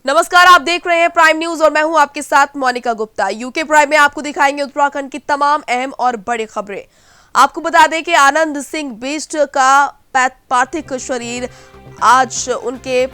नमस्कार, आप देख रहे हैं प्राइम न्यूज और मैं हूं आपके साथ मोनिका गुप्ता। यूके प्राइम में आपको दिखाएंगे उत्तराखंड की तमाम अहम और बड़ी खबरें। आपको बता दें कि आनंद सिंह बिष्ट का पार्थिव शरीर आज उनके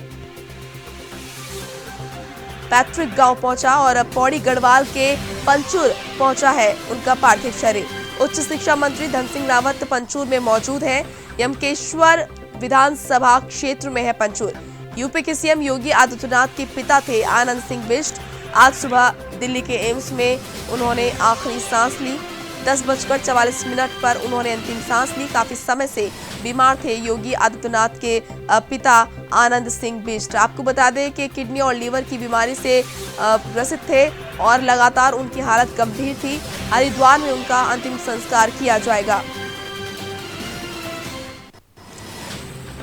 पैतृक गांव पहुंचा और पौड़ी गढ़वाल के पंचूर पहुंचा है उनका पार्थिव शरीर। उच्च शिक्षा मंत्री धन सिंह रावत पंचूर में मौजूद हैं। यमकेश्वर विधानसभा क्षेत्र में है पंचूर। यूपी के सीएम योगी आदित्यनाथ के पिता थे आनंद सिंह बिष्ट। आज सुबह दिल्ली के एम्स में उन्होंने आखिरी सांस ली। 10:44 पर उन्होंने अंतिम सांस ली। काफी समय से बीमार थे योगी आदित्यनाथ के पिता आनंद सिंह बिष्ट। आपको बता दें कि किडनी और लीवर की बीमारी से ग्रसित थे और लगातार उनकी हालत गंभीर थी। हरिद्वार में उनका अंतिम संस्कार किया जाएगा।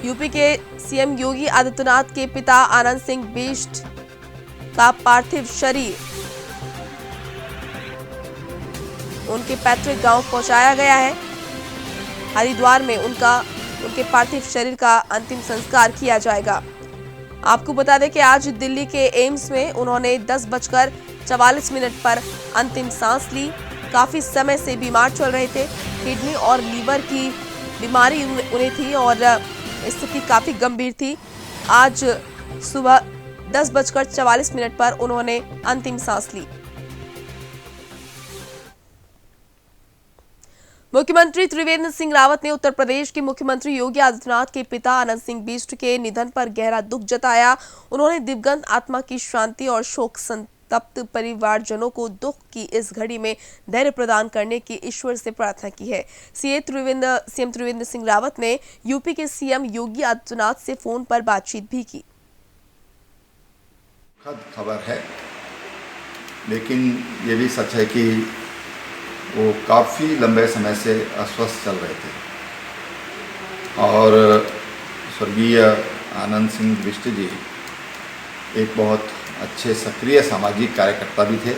यूपी के सीएम योगी आदित्यनाथ के पिता आनंद सिंह बिष्ट का पार्थिव शरीर उनके पैतृक गांव पहुंचाया गया है। हरिद्वार में उनके पार्थिव शरीर का अंतिम संस्कार किया जाएगा। आपको बता दें कि आज दिल्ली के एम्स में उन्होंने 10:44 पर अंतिम सांस ली। काफी समय से बीमार चल रहे थे। किडनी और लीवर की बीमारी उन्हें थी और स्थिति काफी गंभीर थी। आज सुबह 10:44 पर उन्होंने अंतिम सांस ली। मुख्यमंत्री त्रिवेंद्र सिंह रावत ने उत्तर प्रदेश के मुख्यमंत्री योगी आदित्यनाथ के पिता आनंद सिंह बिष्ट के निधन पर गहरा दुख जताया। उन्होंने दिवंगत आत्मा की शांति और शोक संतप्त परिवारजनों को दुख की इस घड़ी में धैर्य प्रदान करने की ईश्वर से प्रार्थना की है। सीएम त्रिवेंद्र सिंह रावत ने यूपी के सीएम योगी आदित्यनाथ से फोन पर बातचीत भी की। खबर है, लेकिन ये भी सच है कि वो काफ़ी लंबे समय से अस्वस्थ चल रहे थे और स्वर्गीय आनंद सिंह बिष्ट जी एक बहुत अच्छे सक्रिय सामाजिक कार्यकर्ता भी थे।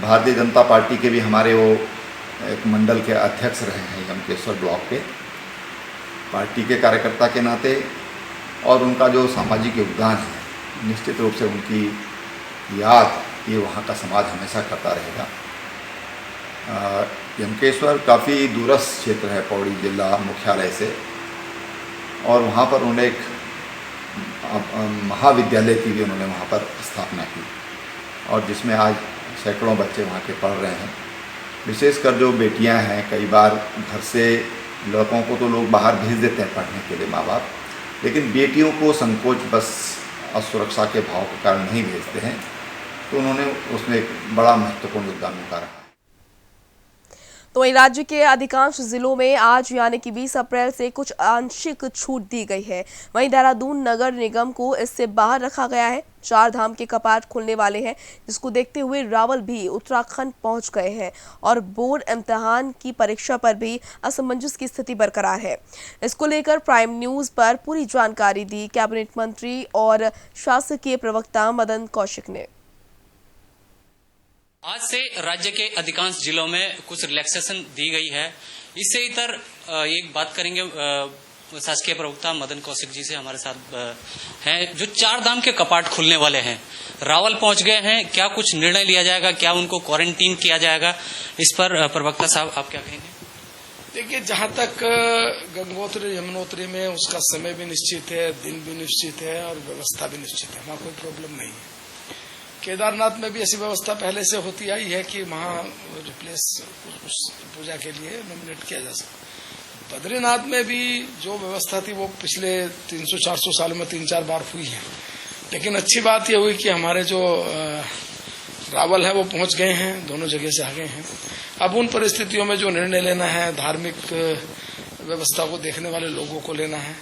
भारतीय जनता पार्टी के भी हमारे वो एक मंडल के अध्यक्ष रहे हैं यमकेश्वर ब्लॉक के। पार्टी के कार्यकर्ता के नाते और उनका जो सामाजिक योगदान है, निश्चित रूप से उनकी याद ये वहाँ का समाज हमेशा करता रहेगा। यमकेश्वर काफ़ी दूरस्थ क्षेत्र है पौड़ी जिला मुख्यालय से और वहाँ पर उन्होंने एक महाविद्यालय की भी उन्होंने वहाँ पर स्थापना की और जिसमें आज सैकड़ों बच्चे वहाँ के पढ़ रहे हैं। विशेषकर जो बेटियाँ हैं, कई बार घर से लड़कों को तो लोग बाहर भेज देते हैं पढ़ने के लिए माँ बाप, लेकिन बेटियों को संकोच बस असुरक्षा के भाव के कारण नहीं भेजते हैं, तो उन्होंने उसमें एक बड़ा महत्वपूर्ण योगदान उनका रहा। तो वहीं राज्य के अधिकांश जिलों में आज यानी कि 20 अप्रैल से कुछ आंशिक छूट दी गई है। वहीं देहरादून नगर निगम को इससे बाहर रखा गया है। 4 धाम के कपाट खुलने वाले हैं, जिसको देखते हुए रावल भी उत्तराखंड पहुंच गए हैं और बोर्ड इम्तिहान की परीक्षा पर भी असमंजस की स्थिति बरकरार है। इसको लेकर प्राइम न्यूज पर पूरी जानकारी दी कैबिनेट मंत्री और शासकीय प्रवक्ता मदन कौशिक ने। आज से राज्य के अधिकांश जिलों में कुछ रिलैक्सेशन दी गई है। इससे इतर एक बात करेंगे शासकीय प्रवक्ता मदन कौशिक जी से हमारे साथ हैं। जो 4 धाम के कपाट खुलने वाले हैं, रावल पहुंच गए हैं, क्या कुछ निर्णय लिया जाएगा, क्या उनको क्वारंटीन किया जाएगा, इस पर प्रवक्ता साहब आप क्या कहेंगे? देखिए, जहां तक गंगोत्री यमुनोत्री में उसका समय भी निश्चित है, दिन भी निश्चित है और व्यवस्था भी निश्चित है, वहां कोई प्रॉब्लम नहीं है। केदारनाथ में भी ऐसी व्यवस्था पहले से होती आई है कि वहां रिप्लेस पूजा के लिए नॉमिनेट किया जा सकता। बद्रीनाथ में भी जो व्यवस्था थी वो पिछले 300-400 साल में 3-4 बार हुई है, लेकिन अच्छी बात यह हुई कि हमारे जो रावल है वो पहुंच गए हैं, दोनों जगह से आ गए हैं। अब उन परिस्थितियों में जो निर्णय लेना है, धार्मिक व्यवस्था को देखने वाले लोगों को लेना है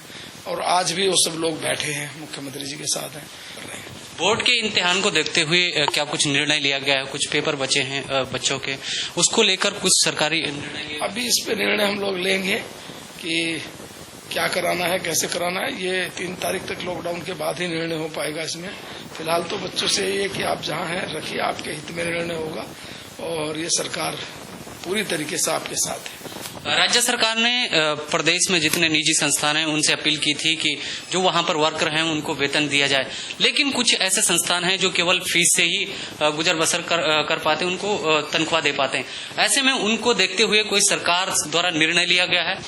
और आज भी वो सब लोग बैठे हैं, मुख्यमंत्री जी के साथ हैं। बोर्ड के इम्तिहान को देखते हुए क्या कुछ निर्णय लिया गया है? कुछ पेपर बचे हैं बच्चों के, उसको लेकर कुछ सरकारी निर्णय? अभी इस पे निर्णय हम लोग लेंगे कि क्या कराना है, कैसे कराना है। ये 3 तारीख तक लॉकडाउन के बाद ही निर्णय हो पाएगा इसमें। फिलहाल तो बच्चों से ये कि आप जहां हैं रखिए, आपके हित में निर्णय होगा और ये सरकार पूरी तरीके से आपके साथ है। राज्य सरकार ने प्रदेश में जितने निजी संस्थान हैं उनसे अपील की थी कि जो वहां पर वर्कर हैं उनको वेतन दिया जाए, लेकिन कुछ ऐसे संस्थान हैं जो केवल फीस से ही गुजर बसर कर पाते हैं, उनको तनख्वाह दे पाते हैं। ऐसे में उनको देखते हुए कोई सरकार द्वारा निर्णय लिया गया है?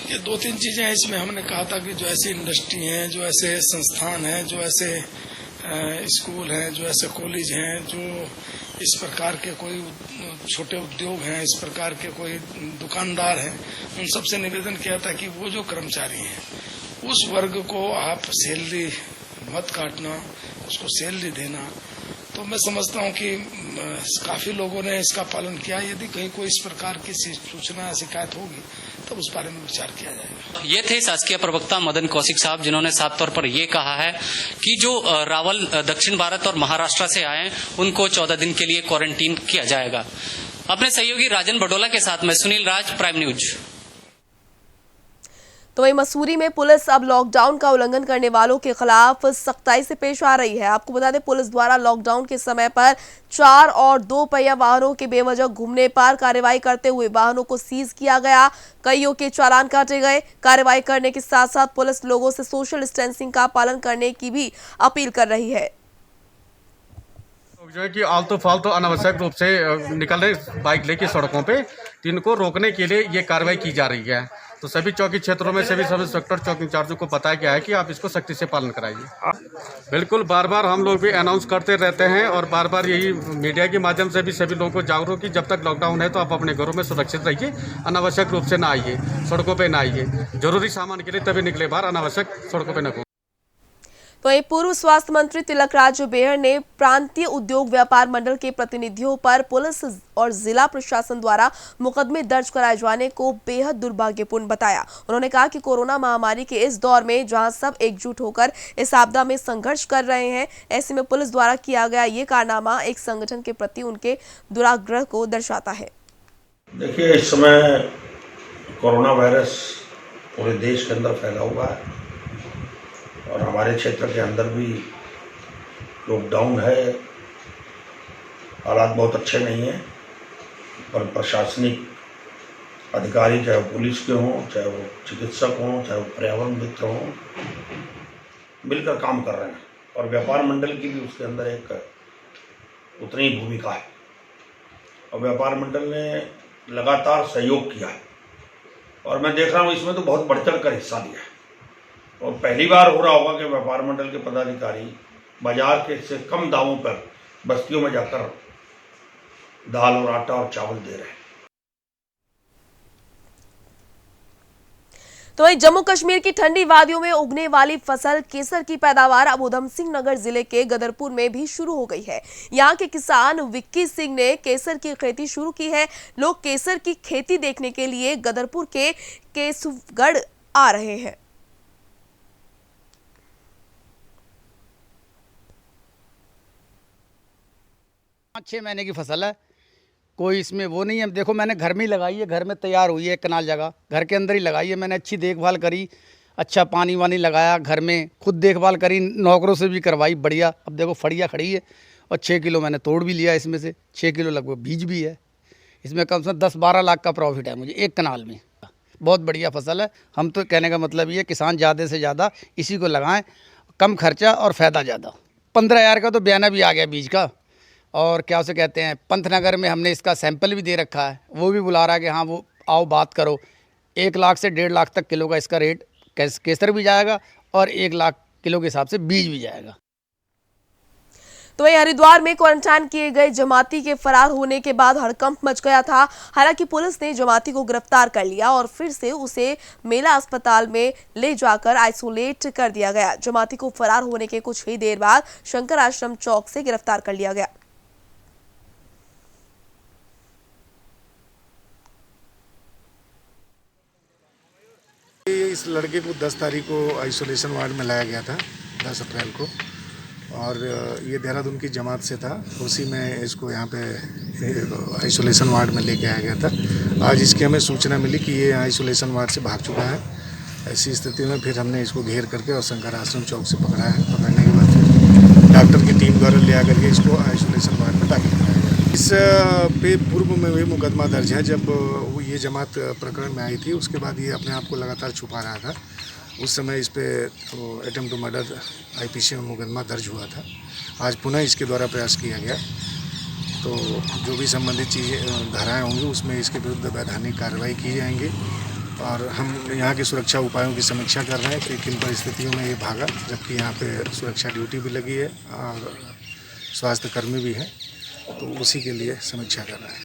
ये 2-3 चीजें हैं इसमें। हमने कहा था कि जो ऐसी इंडस्ट्री हैं, जो ऐसे संस्थान हैं, जो ऐसे स्कूल हैं, जो ऐसे कॉलेज हैं, जो इस प्रकार के कोई छोटे उद्योग हैं, इस प्रकार के कोई दुकानदार हैं, उन सबसे निवेदन किया था कि वो जो कर्मचारी हैं उस वर्ग को आप सैलरी मत काटना, उसको सैलरी देना। तो मैं समझता हूं कि काफी लोगों ने इसका पालन किया। यदि कहीं कोई इस प्रकार की सूचना या शिकायत होगी तब उस बारे में विचार किया जाएगा। ये थे शासकीय प्रवक्ता मदन कौशिक साहब, जिन्होंने साफ तौर पर ये कहा है कि जो रावल दक्षिण भारत और महाराष्ट्र से आए हैं उनको 14 दिन के लिए क्वारंटीन किया जाएगा। अपने सहयोगी राजन बडोला के साथ में सुनील राज, प्राइम न्यूज। तो वहीं मसूरी में पुलिस अब लॉकडाउन का उल्लंघन करने वालों के खिलाफ सख्ताई से पेश आ रही है। आपको बता दें, पुलिस द्वारा लॉकडाउन के समय पर 4 और 2 पहिया वाहनों के बेवजह घूमने पर कार्रवाई करते हुए वाहनों को सीज किया गया। कईयों के चालान काटे गए। कार्रवाई करने के साथ साथ पुलिस लोगों से सोशल डिस्टेंसिंग का पालन करने की भी अपील कर रही है। जो है कि आलतू फालतू अनावश्यक रूप से निकल रहे बाइक लेके सड़कों पे, इनको रोकने के लिए ये कार्रवाई की जा रही है। तो सभी चौकी क्षेत्रों में सभी सब इंस्पेक्टर चौकी इंचार्जों को बताया गया है कि आप इसको सख्ती से पालन कराइए। बिल्कुल, बार बार हम लोग भी अनाउंस करते रहते हैं और बार बार यही मीडिया के माध्यम से भी सभी लोगों को जागरूक कि जब तक लॉकडाउन है तो आप अपने घरों में सुरक्षित रहिए, अनावश्यक रूप से ना आइए, सड़कों पर ना आइए, जरूरी सामान के लिए तभी निकले बाहर, अनावश्यक सड़कों पर न घूमें। तो वहीं पूर्व स्वास्थ्य मंत्री तिलक राज बेहर ने प्रांतीय उद्योग व्यापार मंडल के प्रतिनिधियों पर पुलिस और जिला प्रशासन द्वारा मुकदमे दर्ज कराए जाने को बेहद दुर्भाग्यपूर्ण बताया। उन्होंने कहा कि कोरोना महामारी के इस दौर में जहां सब एकजुट होकर इस आपदा में संघर्ष कर रहे हैं, ऐसे में पुलिस द्वारा किया गया ये कारनामा एक संगठन के प्रति उनके दुराग्रह को दर्शाता है। देखिए, इस समय कोरोना वायरस पूरे देश के अंदर फैला हुआ है और हमारे क्षेत्र के अंदर भी लॉकडाउन है। हालात बहुत अच्छे नहीं हैं, पर प्रशासनिक अधिकारी, चाहे वो पुलिस के हों, चाहे वो चिकित्सक हों, चाहे वो पर्यावरण मित्र हों, मिलकर काम कर रहे हैं और व्यापार मंडल की भी उसके अंदर एक उतनी भूमिका है और व्यापार मंडल ने लगातार सहयोग किया है और मैं देख रहा हूँ इसमें तो बहुत बढ़ चढ़ कर हिस्सा लिया है। और पहली बार हो रहा होगा कि व्यापार मंडल के पदाधिकारी बाजार के से कम दामों पर बस्तियों में जाकर दाल और आटा और चावल दे रहे हैं। तो वहीं जम्मू कश्मीर की ठंडी वादियों में उगने वाली फसल केसर की पैदावार अब उधम सिंह नगर जिले के गदरपुर में भी शुरू हो गई है। यहाँ के किसान विक्की सिंह ने केसर की खेती शुरू की है। लोग केसर की खेती देखने के लिए गदरपुर के केसुगढ़ आ रहे हैं। 5-6 महीने की फसल है, कोई इसमें वो नहीं है। देखो, मैंने घर में ही लगाई है, घर में तैयार हुई है, एक कनाल जगह घर के अंदर ही लगाई है। मैंने अच्छी देखभाल करी, अच्छा पानी वानी लगाया, घर में खुद देखभाल करी, नौकरों से भी करवाई बढ़िया। अब देखो फड़िया खड़ी है और 6 किलो मैंने तोड़ भी लिया, इसमें से 6 किलो लगभग बीज भी है। इसमें कम से कम 10-12 लाख का प्रॉफिट है मुझे एक कनाल में। बहुत बढ़िया फसल है। हम तो कहने का मतलब ये, किसान ज़्यादा से ज़्यादा इसी को लगाएं, कम खर्चा और फ़ायदा ज़्यादा। 15,000 का तो बयाना भी आ गया बीज का। और क्या उसे कहते हैं, पंतनगर में हमने इसका सैंपल भी दे रखा है, वो भी बुला रहा है कि हाँ वो आओ बात करो। 1 लाख से 1.5 लाख तक किलो का इसका रेट केसर भी जाएगा और 1 लाख किलो के हिसाब से बीज भी जाएगा। तो वहीं हरिद्वार में क्वारंटाइन किए गए जमाती के फरार होने के बाद हड़कंप मच गया था। हालांकि पुलिस ने जमाती को गिरफ्तार कर लिया और फिर से उसे मेला अस्पताल में ले जाकर आइसोलेट कर दिया गया। जमाती को फरार होने के कुछ ही देर बाद शंकर आश्रम चौक से गिरफ्तार कर लिया गया। इस लड़के को 10 तारीख को आइसोलेशन वार्ड में लाया गया था, 10 अप्रैल को, और ये देहरादून की जमात से था। उसी में इसको यहाँ पे आइसोलेशन वार्ड में लेके आया गया था। आज इसकी हमें सूचना मिली कि ये आइसोलेशन वार्ड से भाग चुका है। ऐसी स्थिति में फिर हमने इसको घेर करके और शंकर आश्रम चौक से पकड़ा है। पकड़ने के बाद फिर डॉक्टर की टीम द्वारा ले आकर के इसको आइसोलेशन वार्ड में दाखिल कराया गया। इस पे पूर्व में भी मुकदमा दर्ज है। जब वो ये जमात प्रकरण में आई थी उसके बाद ये अपने आप को लगातार छुपा रहा था। उस समय इस पे अटेम्प्ट टू मर्डर IPC में मुकदमा दर्ज हुआ था। आज पुनः इसके द्वारा प्रयास किया गया, तो जो भी संबंधित चीज़ें धाराएँ होंगी उसमें इसके विरुद्ध वैधानिक कार्रवाई की जाएंगी। और हम यहाँ के सुरक्षा उपायों की समीक्षा कर रहे हैं कि किन परिस्थितियों में ये भागा, जबकि यहाँ पे सुरक्षा ड्यूटी भी लगी है और स्वास्थ्य कर्मी भी हैं, तो उसी के लिए समीक्षा कर रहे हैं।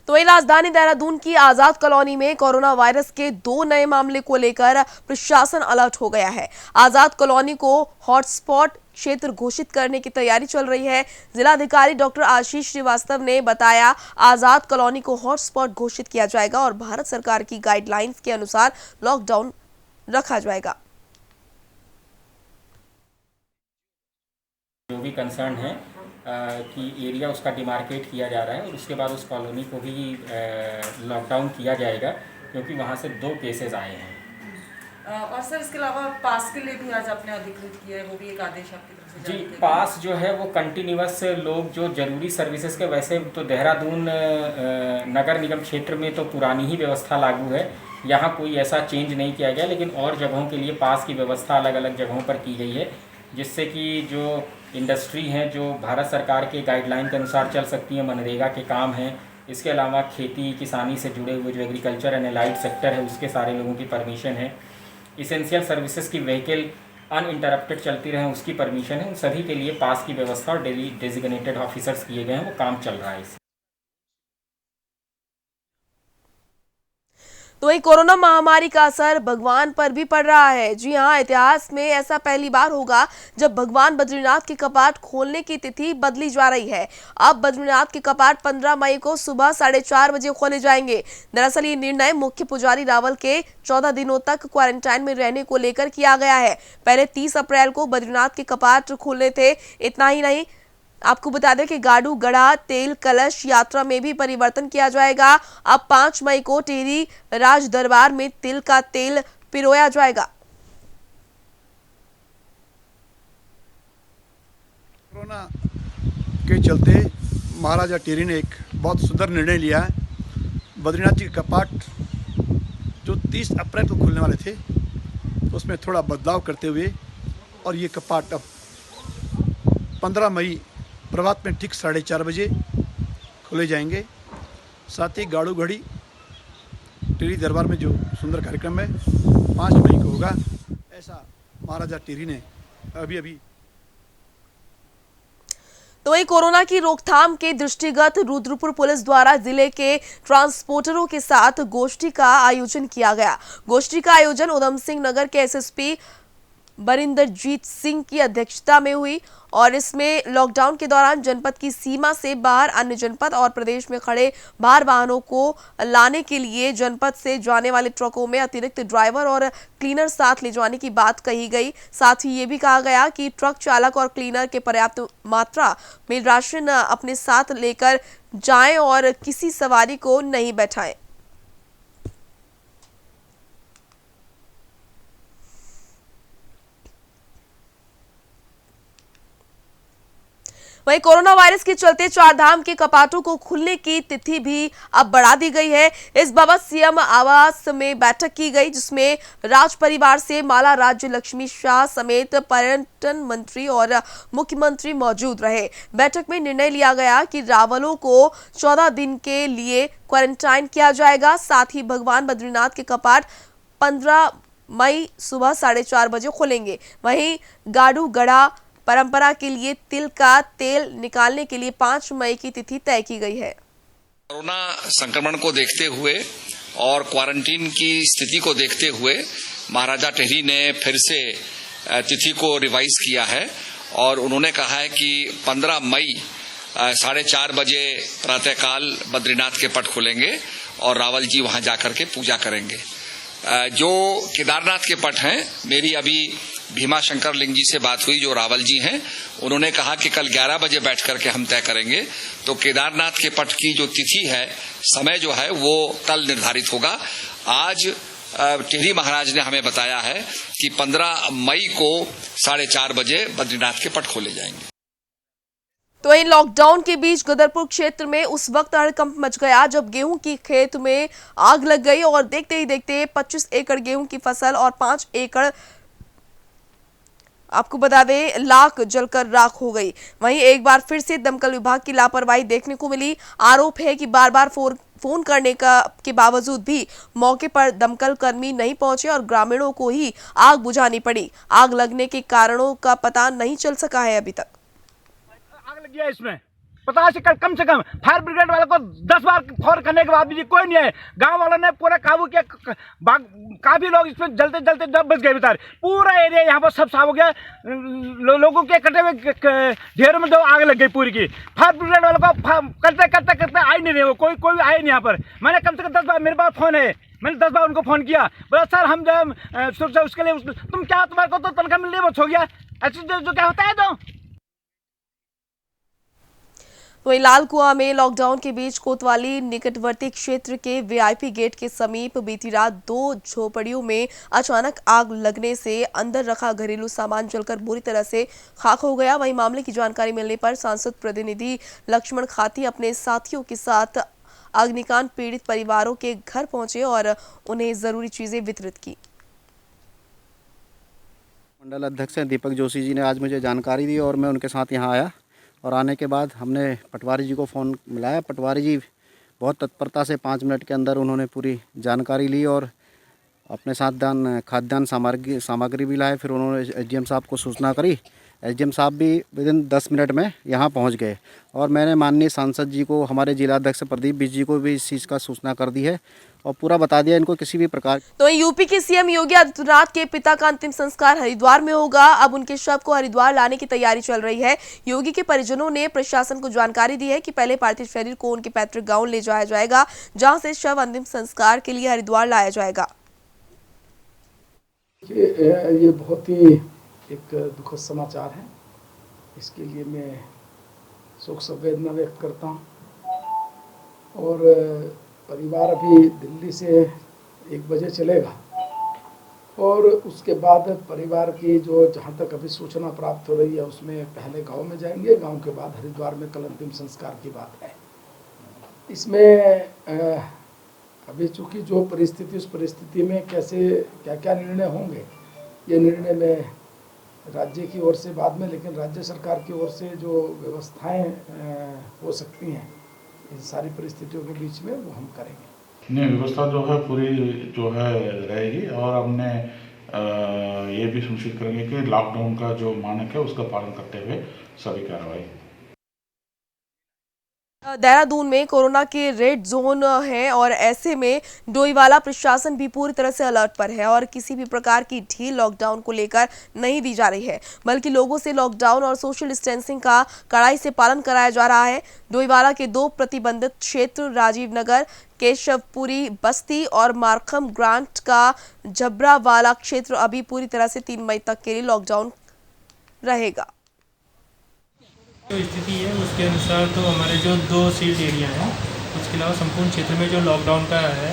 तो वहीं राजधानी देहरादून की आजाद कॉलोनी में कोरोना वायरस के 2 नए मामले को लेकर प्रशासन अलर्ट हो गया है। आजाद कॉलोनी को हॉटस्पॉट क्षेत्र घोषित करने की तैयारी चल रही है। जिलाधिकारी डॉक्टर आशीष श्रीवास्तव ने बताया, आजाद कॉलोनी को हॉटस्पॉट घोषित किया जाएगा और भारत सरकार की गाइडलाइंस के अनुसार लॉकडाउन रखा जाएगा। जो भी कंसर्न है कि एरिया उसका डिमार्केट किया जा रहा है और उसके बाद उस कॉलोनी को भी लॉकडाउन किया जाएगा, क्योंकि वहाँ से 2 केसेस आए हैं। और सर इसके अलावा पास के लिए भी आज आपने अधिकृत किया है, वो भी एक आदेश आपकी तरफ से जी, पास जो है वो कंटिन्यूअस लोग जो जरूरी सर्विसेज के, वैसे तो देहरादून नगर निगम क्षेत्र में तो पुरानी ही व्यवस्था लागू है, यहाँ कोई ऐसा चेंज नहीं किया गया, लेकिन और जगहों के लिए पास की व्यवस्था अलग अलग जगहों पर की गई है, जिससे कि जो इंडस्ट्री हैं जो भारत सरकार के गाइडलाइन के अनुसार चल सकती है, मनरेगा के काम हैं, इसके अलावा खेती किसानी से जुड़े हुए जो एग्रीकल्चर एंड एलाइड सेक्टर है उसके सारे लोगों की परमिशन है, इसेंशियल सर्विसेज की व्हीकल अनइंटरप्टेड चलती रहे उसकी परमिशन है, उन सभी के लिए पास की व्यवस्था और डेजिग्नेटेड ऑफिसर्स किए गए हैं, वो काम चल रहा है। तो वही कोरोना महामारी का असर भगवान पर भी पड़ रहा है। जी हां, इतिहास में ऐसा पहली बार होगा जब भगवान बद्रीनाथ के कपाट खोलने की तिथि बदली जा रही है। अब बद्रीनाथ के कपाट 15 मई को सुबह 4:30 बजे खोले जाएंगे। दरअसल ये निर्णय मुख्य पुजारी रावल के 14 दिनों तक क्वारंटाइन में रहने को लेकर किया गया है। पहले 30 अप्रैल को बद्रीनाथ के कपाट खुलने थे। इतना ही नहीं, आपको बता दें कि गाडू गढ़ा तेल कलश यात्रा में भी परिवर्तन किया जाएगा। अब 5 मई को टिहरी राज दरबार में तिल का तेल पिरोया जाएगा। कोरोना के चलते महाराजा टिहरी ने एक बहुत सुंदर निर्णय लिया है। बद्रीनाथ जी के कपाट जो 30 अप्रैल को खुलने वाले थे उसमें थोड़ा बदलाव करते हुए और ये कपाट अब 15 मई प्रभात में ठीक 4:30 बजे खोले जाएंगे। साथ ही गाड़ू घड़ी टिहरी दरबार में जो सुंदर कार्यक्रम है 5 मई को होगा, ऐसा महाराजा टिहरी ने अभी तो वही कोरोना की रोकथाम के दृष्टिगत रुद्रपुर पुलिस द्वारा जिले के ट्रांसपोर्टरों के साथ गोष्ठी का आयोजन किया गया। गोष्ठी का आयोजन उधम सिंह नगर के SSP बरिंदरजीत सिंह की अध्यक्षता में हुई और इसमें लॉकडाउन के दौरान जनपद की सीमा से बाहर अन्य जनपद और प्रदेश में खड़े भार वाहनों को लाने के लिए जनपद से जाने वाले ट्रकों में अतिरिक्त ड्राइवर और क्लीनर साथ ले जाने की बात कही गई। साथ ही ये भी कहा गया कि ट्रक चालक और क्लीनर के पर्याप्त मात्रा में राशन अपने साथ लेकर जाएं और किसी सवारी को नहीं बैठाएं। वहीं कोरोना वायरस के चलते 4 धाम के कपाटों को खुलने की तिथि भी अब बढ़ा दी गई है। इस बाबत सीएम आवास में बैठक की गई, जिसमें राज परिवार से माला राज्य लक्ष्मी शाह समेत पर्यटन मंत्री और मुख्यमंत्री मौजूद रहे। बैठक में निर्णय लिया गया कि रावलों को 14 दिन के लिए क्वारंटाइन किया जाएगा। साथ ही भगवान बद्रीनाथ के कपाट 15 मई सुबह 4:30 बजे खुलेंगे। वहीं गाडू गढ़ा परंपरा के लिए तिल का तेल निकालने के लिए 5 मई की तिथि तय की गई है। कोरोना संक्रमण को देखते हुए और क्वारंटीन की स्थिति को देखते हुए महाराजा टिहरी ने फिर से तिथि को रिवाइज किया है और उन्होंने कहा है कि 15 मई 4:30 बजे प्रातःकाल बद्रीनाथ के पट खुलेंगे और रावल जी वहां जाकर के पूजा करेंगे। जो केदारनाथ के पट हैं, मेरी अभी भीमा शंकर लिंग जी से बात हुई जो रावल जी हैं, उन्होंने कहा कि कल 11 बजे बैठ करके हम तय करेंगे। तो केदारनाथ के पट की जो तिथि है, समय जो है वो कल निर्धारित होगा। आज टिहरी महाराज ने हमें बताया है कि 15 मई को 4:30 बजे बद्रीनाथ के पट खोले जाएंगे। तो इन लॉकडाउन के बीच गदरपुर क्षेत्र में उस वक्त हड़कंप मच गया जब गेहूं की खेत में आग लग गई और देखते ही देखते 25 एकड़ गेहूं की फसल और 5 एकड़ आपको बता दें लाख जलकर राख हो गई। वहीं एक बार फिर से दमकल विभाग की लापरवाही देखने को मिली। आरोप है कि बार बार फोन करने के बावजूद भी मौके पर दमकल कर्मी नहीं पहुंचे और ग्रामीणों को ही आग बुझानी पड़ी। आग लगने के कारणों का पता नहीं चल सका है अभी तक। आग लग गया इसमें 50 एकड़ कम से कम। फायर ब्रिगेड वाले को 10 बार फोन करने के बाद भी कोई नहीं है। गांव वालों ने पूरा काबू किया। काफी लोग इसमें जलते जलते जब बच गए बेचारे। पूरा एरिया यहाँ पर सब साफ हो गया। लोगों के कटे हुए ढेरों में जो आग लग गई पूरी की। फायर ब्रिगेड वालों को करते करते करते आ ही नहीं रहे वो। कोई आए नहीं यहाँ पर। मैंने कम से कम 10 बार, मेरे पास फोन है, मैंने 10 बार उनको फोन किया। बोला सर हम जो उसके लिए तुम क्या, तुम्हारे को तो तनख्वाह मिलने बस हो गया। ऐसे जो क्या होता है तो वहीं लाल कुआं में लॉकडाउन के बीच कोतवाली निकटवर्ती क्षेत्र के वीआईपी गेट के समीप बीती रात 2 झोपड़ियों में अचानक आग लगने से अंदर रखा घरेलू सामान जलकर बुरी तरह से खाक हो गया। वहीं मामले की जानकारी मिलने पर सांसद प्रतिनिधि लक्ष्मण खाती अपने साथियों के साथ अग्निकांड पीड़ित परिवारों के घर पहुंचे और उन्हें जरूरी चीजें वितरित की। मंडल अध्यक्ष दीपक जोशी जी ने आज मुझे जानकारी दी और मैं उनके साथ यहाँ आया और आने के बाद हमने पटवारी जी को फ़ोन मिलाया। पटवारी जी बहुत तत्परता से 5 मिनट के अंदर उन्होंने पूरी जानकारी ली और अपने साथ खाद्यान्न सामग्री भी लाए। फिर उन्होंने एसडीएम साहब को सूचना करी। एसडीएम साहब भी विदिन 10 मिनट में यहाँ पहुँच गए और मैंने माननीय सांसद जी को, हमारे जिलाध्यक्ष प्रदीप बिज जी को भी इस चीज़ का सूचना कर दी है और पूरा बता दिया इनको किसी भी प्रकार। तो यूपी के सीएम योगी आदित्यनाथ के पिता का अंतिम संस्कार हरिद्वार में होगा। अब उनके शव को हरिद्वार लाने की तैयारी चल रही है। योगी के परिजनों ने प्रशासन को जानकारी दी है कि पहले पार्थिव शरीर को उनके पैतृक गांव ले जाया जाएगा, जहां से शव अंतिम संस्कार के लिए हरिद्वार लाया जाएगा। ये बहुत ही एक दुखद समाचार है। इसके लिए मैं शोक संवेदना व्यक्त करता हूँ और परिवार अभी दिल्ली से 1 बजे चलेगा और उसके बाद परिवार की जो जहाँ तक अभी सूचना प्राप्त हो रही है उसमें पहले गांव में जाएंगे, गांव के बाद हरिद्वार में कल अंतिम संस्कार की बात है। इसमें अभी चूँकि जो परिस्थिति, उस परिस्थिति में कैसे क्या क्या निर्णय होंगे, ये निर्णय में राज्य की ओर से बाद में, लेकिन राज्य सरकार की ओर से जो व्यवस्थाएं हो सकती हैं इन सारी परिस्थितियों के बीच में वो हम करेंगे। नहीं, व्यवस्था जो है पूरी जो है रहेगी और हमने ये भी सुनिश्चित करेंगे कि लॉकडाउन का जो मानक है उसका पालन करते हुए सभी कार्रवाई। देहरादून में कोरोना के रेड जोन है और ऐसे में डोईवाला प्रशासन भी पूरी तरह से अलर्ट पर है और किसी भी प्रकार की ढील लॉकडाउन को लेकर नहीं दी जा रही है, बल्कि लोगों से लॉकडाउन और सोशल डिस्टेंसिंग का कड़ाई से पालन कराया जा रहा है। डोईवाला के 2 प्रतिबंधित क्षेत्र राजीव नगर, केशवपुरी बस्ती और मारखम ग्रांट का जबरावाला क्षेत्र अभी पूरी तरह से 3 मई तक के लिए लॉकडाउन रहेगा। जो स्थिति है उसके अनुसार तो हमारे जो 2 सील्ड एरिया हैं, उसके अलावा संपूर्ण क्षेत्र में जो लॉकडाउन का है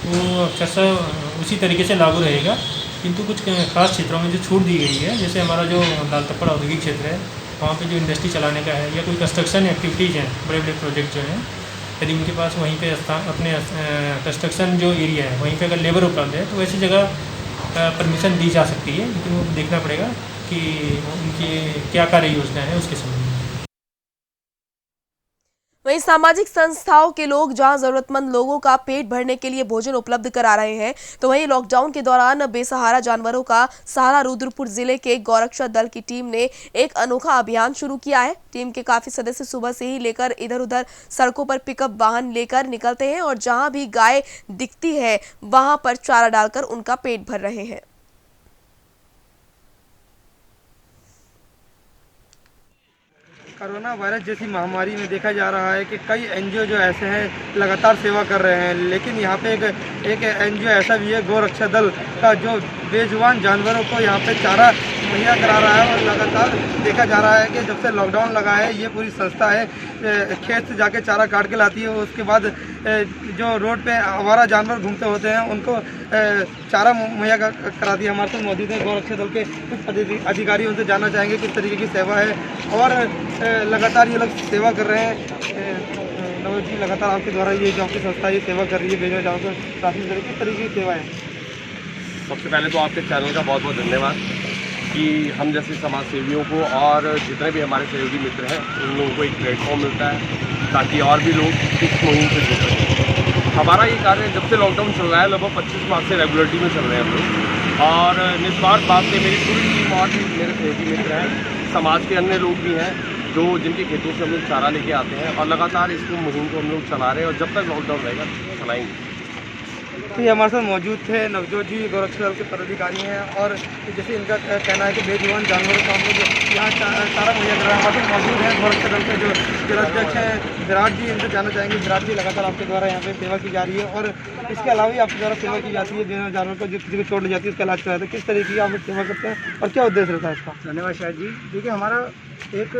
वो अक्सर उसी तरीके से लागू रहेगा, किंतु कुछ खास क्षेत्रों में जो छूट दी गई है, जैसे हमारा जो लालतप्पड़ औद्योगिक क्षेत्र है वहाँ पे जो इंडस्ट्री चलाने का है या कोई कंस्ट्रक्शन एक्टिविटीज़ हैं, बड़े बड़े प्रोजेक्ट जो हैं, यदि उनके पास वहीं पे अपने कंस्ट्रक्शन जो एरिया है वहीं पे अगर लेबर उपलब्ध है तो ऐसी जगह परमिशन दी जा सकती है, लेकिन वो देखना पड़ेगा कि उनकी क्या कार्य योजना है उसके संबंध में। वहीं सामाजिक संस्थाओं के लोग जहां जरूरतमंद लोगों का पेट भरने के लिए भोजन उपलब्ध करा रहे हैं, तो वहीं लॉकडाउन के दौरान बेसहारा जानवरों का सहारा रुद्रपुर जिले के गौरक्षा दल की टीम ने एक अनोखा अभियान शुरू किया है। टीम के काफी सदस्य सुबह से ही लेकर इधर उधर सड़कों पर पिकअप वाहन लेकर निकलते हैं और जहां भी गाय दिखती है वहां पर चारा डालकर उनका पेट भर रहे हैं। कोरोना वायरस जैसी महामारी में देखा जा रहा है कि कई एनजीओ जो ऐसे हैं लगातार सेवा कर रहे हैं, लेकिन यहाँ पे एक एनजीओ ऐसा भी है, गौरक्षा दल का, जो बेजुबान जानवरों को यहाँ पे चारा मुहैया करा रहा है। और लगातार देखा जा रहा है कि जब से लॉकडाउन लगा है, ये पूरी संस्था है खेत से जाके चारा काट के लाती है। उसके बाद जो रोड पे आवारा जानवर घूमते होते हैं उनको चारा मुहैया कराती है। हमारे साथ मौजूद है गौरक्षा दल के कुछ अधिकारी, उनसे जानना चाहेंगे किस तरीके की सेवा है और लगातार ये लोग सेवा कर रहे हैं। नवोद जी, लगातार आपके द्वारा ये जो आपकी संस्था ये सेवा कर रही है बेजुबान जानवरों को प्राथमिक किस तरीके की सेवा है? सबसे पहले तो आपके चैनल का बहुत बहुत धन्यवाद कि हम जैसे समाज सेवियों को और जितने भी हमारे सहयोगी मित्र हैं उन लोगों को एक प्लेटफॉर्म मिलता है ताकि और भी लोग इस मुहिम से जुड़ सकें। हमारा ये कार्य जब से लॉकडाउन चल रहा है लगभग 25 माह से रेगुलरिटी में चल रहे हैं हम लोग, और निस्वार्थ भाव से मेरी पूरी टीम और भी मेरे सहयोगी मित्र हैं, समाज के अन्य लोग भी हैं जो जिनके खेतों से हम लोग चारा लेके आते हैं और लगातार इस मुहिम को हम लोग चला रहे हैं और जब तक लॉकडाउन रहेगा चलाएंगे। तो ये हमारे साथ मौजूद थे नवजोत जी, गौरक्षा दल के पदाधिकारी हैं और जैसे इनका कहना है कि बेजुबान जानवरों को हम लोग यहाँ चारा मुहैया कर रहे हैं। हमारे साथ मौजूद हैं गौरक्षा दल के जो जिलाध्यक्ष हैं विराट जी, इनसे जानना चाहेंगे। विराट जी, लगातार आपके द्वारा यहाँ पे सेवा की जा रही है और इसके अलावा भी आपके द्वारा सेवा की जाती है बेजुबान जानवर को जो किसी को चोट लग जाती है उसका इलाज कराया था, किस तरीके की आप लोग सेवा करते हैं और क्या उद्देश्य रहता है इसका? धन्यवाद शायद जी। देखिए, हमारा एक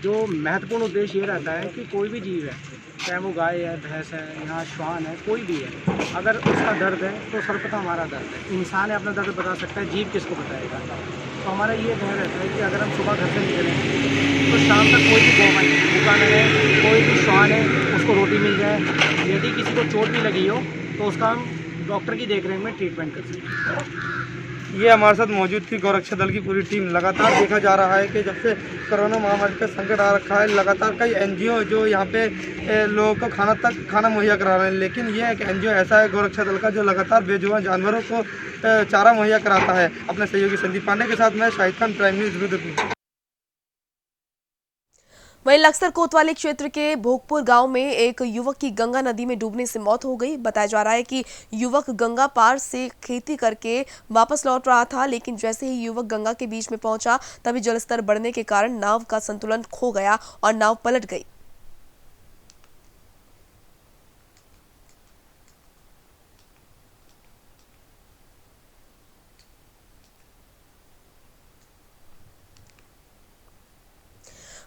जो महत्वपूर्ण उद्देश्य ये रहता है कि कोई भी जीव है, चाहे वो गाय है, भैंस है, यहाँ श्वान है, कोई भी है, अगर उसका दर्द है तो सर्वप्रथम हमारा दर्द है। इंसान है अपना दर्द बता सकता है, जीव किसको बताएगा? तो हमारा ये ध्यान रहता है कि अगर हम सुबह घर से निकलें तो शाम तक कोई भी गौमाई दुकान है, कोई भी श्वान है, उसको रोटी मिल जाए। यदि किसी को चोट भी लगी हो तो उसका हम डॉक्टर की देखरेख में ट्रीटमेंट कर सकते हैं। ये हमारे साथ मौजूद थी गौरक्षा दल की पूरी टीम। लगातार देखा जा रहा है कि जब से कोरोना महामारी का संकट आ रखा है, लगातार कई एनजीओ जो यहाँ पे लोगों को खाना मुहैया करा रहे हैं, लेकिन ये एक एनजीओ ऐसा है गौरक्षा दल का जो लगातार बेजुबान जानवरों को चारा मुहैया कराता है। अपने सहयोगी संदीप पांडे के साथ मैं शाहिद खान, प्राइम न्यूज़ रुद्रपुर। वहीं लक्सर कोतवाली क्षेत्र के भोगपुर गांव में एक युवक की गंगा नदी में डूबने से मौत हो गई। बताया जा रहा है कि युवक गंगा पार से खेती करके वापस लौट रहा था, लेकिन जैसे ही युवक गंगा के बीच में पहुंचा तभी जलस्तर बढ़ने के कारण नाव का संतुलन खो गया और नाव पलट गई।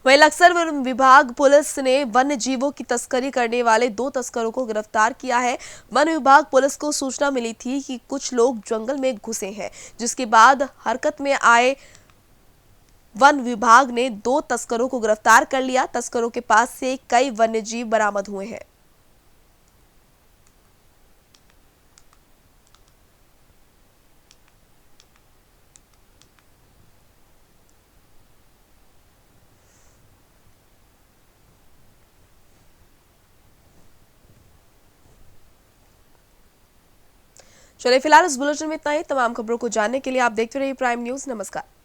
वहीं लक्सर वन विभाग पुलिस ने वन्य जीवों की तस्करी करने वाले 2 तस्करों को गिरफ्तार किया है। वन विभाग पुलिस को सूचना मिली थी कि कुछ लोग जंगल में घुसे हैं, जिसके बाद हरकत में आए वन विभाग ने 2 तस्करों को गिरफ्तार कर लिया। तस्करों के पास से कई वन्य जीव बरामद हुए हैं। चलिए फिलहाल इस बुलेटिन में इतना ही। तमाम खबरों को जानने के लिए आप देखते रहिए प्राइम न्यूज़। नमस्कार।